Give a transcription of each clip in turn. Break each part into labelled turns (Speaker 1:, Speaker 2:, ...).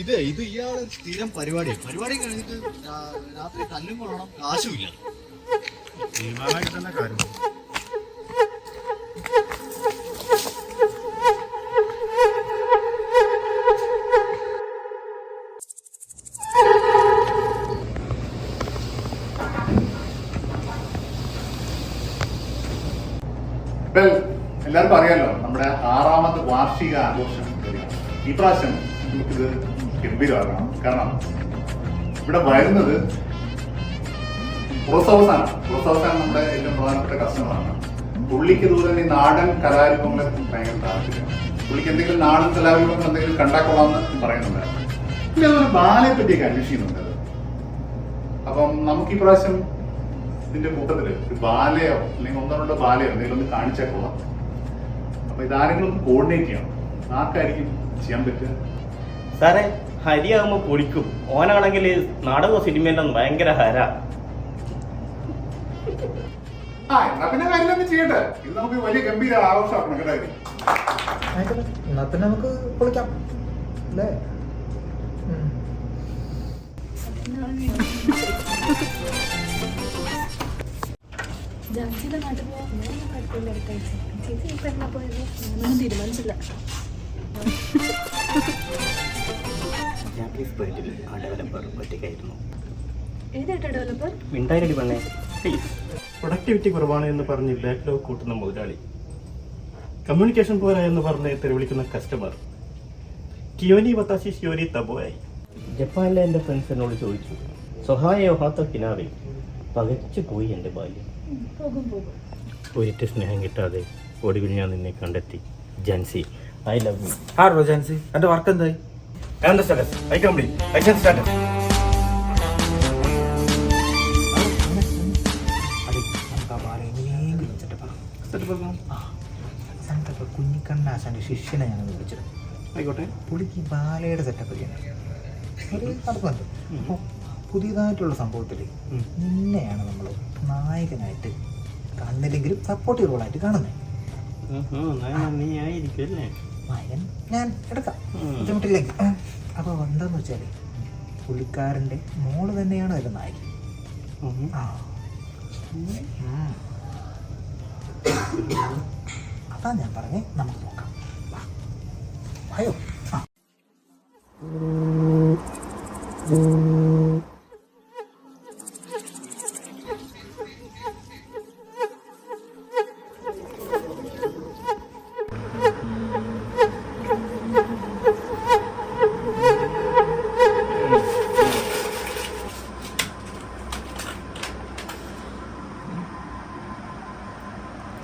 Speaker 1: ഇത് ഇയാളെ സ്ഥിരം പരിപാടി കഴിഞ്ഞിട്ട് രാത്രി തല്ലും കൊള്ളണം, കാശുമില്ല.
Speaker 2: തന്നെ കാര്യം. എല്ലാവർക്കും അറിയാലോ, നമ്മുടെ 6ാമത്തെ വാർഷിക ആഘോഷം ഈ പ്രാവശ്യം നമുക്കിത് ഗംഭീരമാകണം. കാരണം ഇവിടെ വരുന്നത് പുറസവസാനം നമ്മുടെ ഏറ്റവും പ്രധാനപ്പെട്ട കസ്റ്റമറാണ്. പുള്ളിക്ക് ഇതുപോലെ ഈ നാടൻ കലാരൂപങ്ങളെ ഭയങ്കര താല്പര്യമാണ്. പുള്ളിക്ക് എന്തെങ്കിലും നാടൻ കലാരൂപങ്ങൾ എന്തെങ്കിലും കണ്ടാക്കൊള്ളാമെന്ന് പറയുന്നുണ്ടായിരുന്നു. പിന്നെ അതുപോലെ ബാലയെ പറ്റിയൊക്കെ അന്വേഷിക്കുന്നുണ്ട്. അപ്പം നമുക്ക് ഈ പ്രാവശ്യം ഇതിന്റെ കൂട്ടത്തില് ഒരു ബാലയോ അല്ലെങ്കിൽ ഒന്നോ ബാലയോ എന്തെങ്കിലും ഒന്ന് കാണിച്ചാൽ കൊള്ളാം. അപ്പൊ ഇതാരെങ്കിലും ഒന്ന് കോർഡിനേറ്റ് ചെയ്യണം. ആർക്കായിരിക്കും ചെയ്യാൻ പറ്റുക?
Speaker 3: സാറേ, ഹരിയാകുമ്പോ പൊളിക്കും. ഓനാണെങ്കിൽ നാടകവും സിനിമയിലൊന്നും ഭയങ്കര ഹര.
Speaker 2: എന്നാ പിന്നെ കാര്യമൊന്നും ചെയ്യട്ടെ. ഇത് നമുക്ക് വലിയ ഗംഭീര ആഘോഷമാക്കണം കേട്ടോ.
Speaker 4: എന്നാ പിന്നെ നമുക്ക് പൊളിക്കാം അല്ലേ?
Speaker 5: ജാൻസിയുടെ നാട്ടിൽ പോകാൻ തീരുമാനിച്ചില്ല.
Speaker 3: ജാപ്പനീസ് പോയിന്റിൽ ആ ഡെവലപ്പർ ഒറ്റയ്ക്കായിരുന്നു.
Speaker 5: ഏതായിട്ടാ ഡെവലപ്പർ?
Speaker 3: മിണ്ടായിരടി പെണ്ണേ, പ്ലീസ്. പ്രൊഡക്ടിവിറ്റി കുറവാണ് എന്ന് പറഞ്ഞ് ബാക്ക്ലോഗ് കൂട്ടുന്ന മുതലാളി, കമ്മ്യൂണിക്കേഷൻ പോരാ എന്ന് പറഞ്ഞ് തെരുവിളിക്കുന്ന കസ്റ്റമർ, കിയോനി വത്താശി ഷിയോനി തബോയായി. ജപ്പാനിലെ എൻ്റെ ഫ്രണ്ട്സ് എന്നോട് ചോദിച്ചു, സൊഹായോ ഹാത്തോ കിനാവേ, പകച്ചു പോയി എൻ്റെ ബാല്യം. ഒരിറ്റ് സ്നേഹം കിട്ടാതെ ഒടുവിൽ ഞാൻ നിന്നെ കണ്ടെത്തി. Jancy, I love you.
Speaker 4: ആരോ ജാൻസി, എൻ്റെ വർക്ക് എന്തായി?
Speaker 3: I complete. I can start.
Speaker 4: കുഞ്ഞിക്കണ്ണാശാന്റെ ശിഷ്യനെ ഞാൻ വിളിച്ചത്.
Speaker 3: ആയിക്കോട്ടെ.
Speaker 4: പുള്ളിക്ക് ബാലയുടെ സെറ്റപ്പ് ചെയ്യണം. ഒരു നടക്കുന്നുണ്ട്. അപ്പോൾ പുതിയതായിട്ടുള്ള സംഭവത്തിൽ നിന്നെയാണ് നമ്മൾ നായകനായിട്ട് കണ്ണിലെങ്കിലും സപ്പോർട്ടീവ് റോളായിട്ട് കാണുന്നത്.
Speaker 3: നീ ആയിരിക്കും അല്ലേ?
Speaker 4: നായകൻ ഞാൻ എടുക്കാം, ബുദ്ധിമുട്ടില്ലെങ്കിൽ. അപ്പോൾ എന്താന്ന് വെച്ചാൽ പുള്ളിക്കാരൻ്റെ മോള് തന്നെയാണ് അതിൻ്റെ നായകൻ. അതാ ഞാൻ പറഞ്ഞേ, നമുക്ക് നോക്കാം. അയ്യോ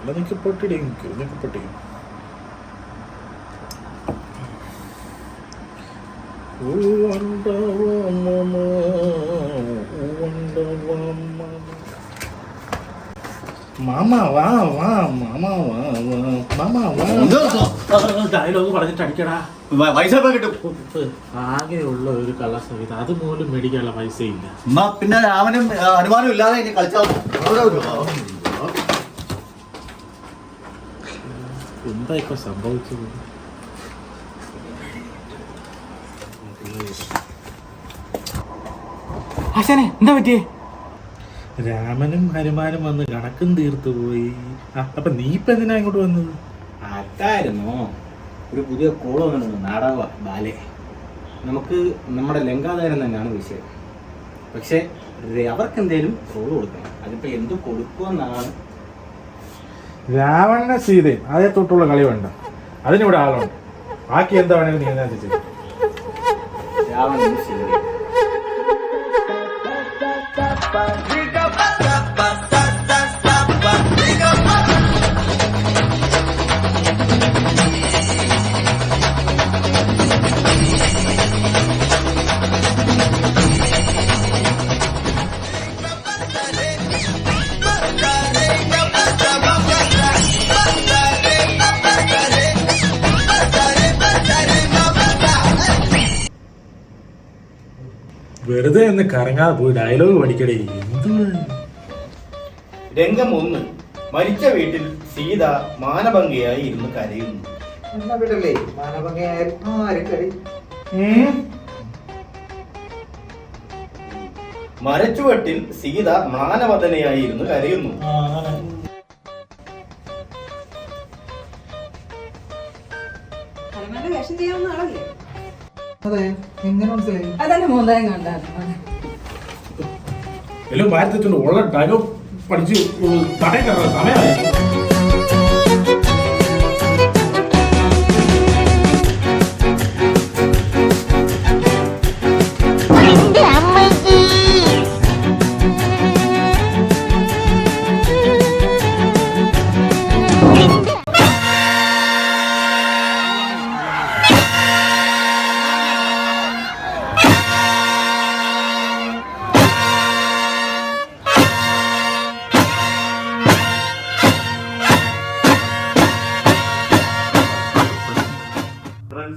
Speaker 2: നിനക്ക് പൊട്ടിടിയും
Speaker 3: ഡയലോഗ് പറഞ്ഞിട്ട് അടിക്കടാ.
Speaker 1: പൈസ കിട്ടും.
Speaker 3: ആകെയുള്ള ഒരു കളർ സഹിതം അതുപോലും മേടിക്കാനുള്ള പൈസ ഇല്ല.
Speaker 1: എന്നാ പിന്നെ അവനും അനുമാനം ഇല്ലാതെ ഇനി കളിച്ചാൽ
Speaker 3: എന്താ ഇപ്പൊ സംഭവിച്ചത്? ആശാനെ, എന്താ പറ്റിയേ? രാമനും ഹനുമാനും വന്ന് കണക്കും തീർത്തു പോയി. അപ്പൊ നീ ഇപ്പൊ എന്തിനാ ഇങ്ങോട്ട് വന്നത്?
Speaker 6: അതായിരുന്നോ? ഒരു പുതിയ കോള് വന്നിട്ടുണ്ട്, നാടക ബാലെ. നമുക്ക് നമ്മുടെ ലങ്കാധാരം തന്നെയാണ് വിഷയം. പക്ഷെ അവർക്ക് എന്തേലും കോള് കൊടുക്കണം. അതിപ്പോ എന്ത് കൊടുക്കുമെന്നാണ്.
Speaker 2: രാവണ സീതയും അതേ തൊട്ടുള്ള കളി വേണ്ട. അതിനിവിടെ ആളുണ്ട്. ബാക്കി എന്താ വേണമെങ്കിലും നീ എന്താ ചെയ്യും.
Speaker 6: രാവണൻ സീത
Speaker 2: വെറുതെ ഒന്ന് കറങ്ങാതെ പോയി ഡയലോഗ് പഠിക്കടേ. എന്ത്
Speaker 3: രംഗം 1. മരിച്ച വീട്ടിൽ സീത മാനഭംഗിയായി ഇരുന്ന് കരയുന്നു.
Speaker 4: എന്നാ വീടല്ലേ മാനഭംഗിയായാലും ആരും കറി.
Speaker 3: മരച്ചുവട്ടിൽ സീത മ്ലാനവദനയായിരുന്നു കരയുന്നു.
Speaker 7: വേഷം ചെയ്യാവുന്ന ആളല്ലേ?
Speaker 4: അതെ, എങ്ങനെ മനസ്സിലായി?
Speaker 7: അതന്നെ മൂന്നാം കണ്ടായിരുന്നു.
Speaker 8: എല്ലാം വാരത്തിട്ടുണ്ട് ഉള്ള ഡയലോഗ് പഠിച്ച് തടയിൽ കയറുന്ന സമയമായി.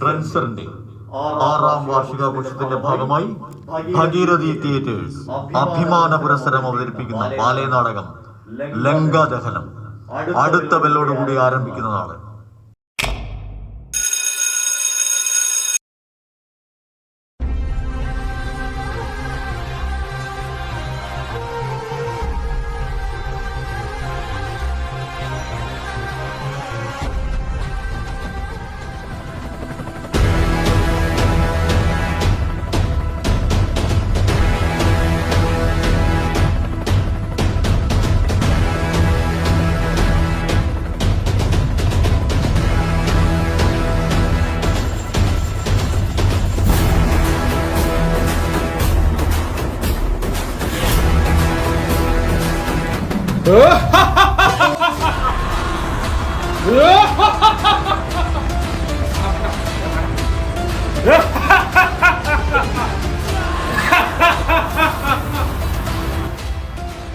Speaker 9: ട്രെൻസറിന്റെ 6ാം വാർഷികാഘോഷത്തിന്റെ ഭാഗമായി ഭഗീരഥി തിയേറ്റേഴ്സ് അഭിമാന പുരസ്സരം അവതരിപ്പിക്കുന്ന ബാലേ നാടകം ലങ്കാദഹനം അടുത്ത ബെല്ലോടുകൂടി ആരംഭിക്കുന്നതാണ്.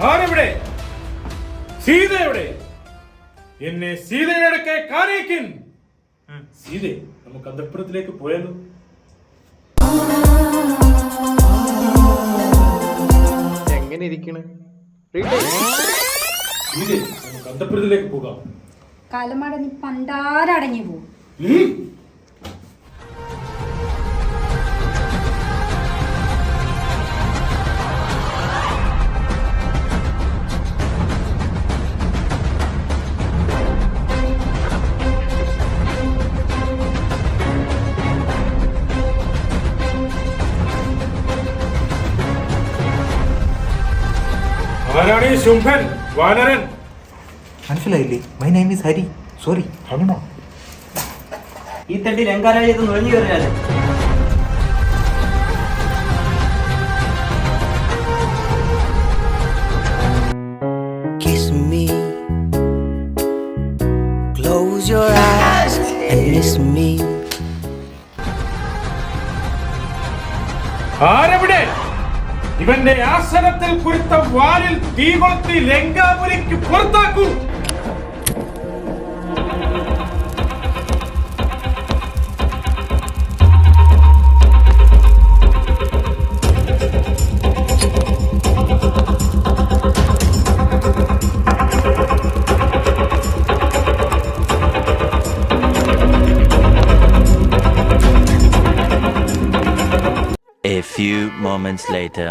Speaker 8: ആരെവിടെ? സീത എവിടെ? എന്നെ സീതയുടെ കാണിക്കൻ. സീതേ, നമുക്ക് അന്തഃപുരത്തിലേക്ക് പോയാലോ?
Speaker 10: എങ്ങനെ ഇരിക്കണ്?
Speaker 8: സീതേ, നമുക്ക് അന്തഃപുരത്തിലേക്ക് പോകാം.
Speaker 7: കാലമാടഞ്ഞ് പണ്ടാരടങ്ങി പോകും.
Speaker 8: ആരാണ് ഈ ശുംഭൻ വാനരൻ?
Speaker 4: മനസ്സിലായില്ലേ? My name is Hari. Sorry, Hanuma.
Speaker 6: ഈ തട്ടി ലങ്കാരാജ്യത്ത് നുഴഞ്ഞു കയറിയാലേ.
Speaker 11: Kiss me, close your eyes and miss me.
Speaker 8: ആരെവിടെ? ഇവന്റെ ആസനത്തിൽ കുരുത്ത വാലിൽ തീ കൊളുത്തി ലങ്കാപുരിക്ക് പുറത്താക്കൂ.
Speaker 11: A few moments later.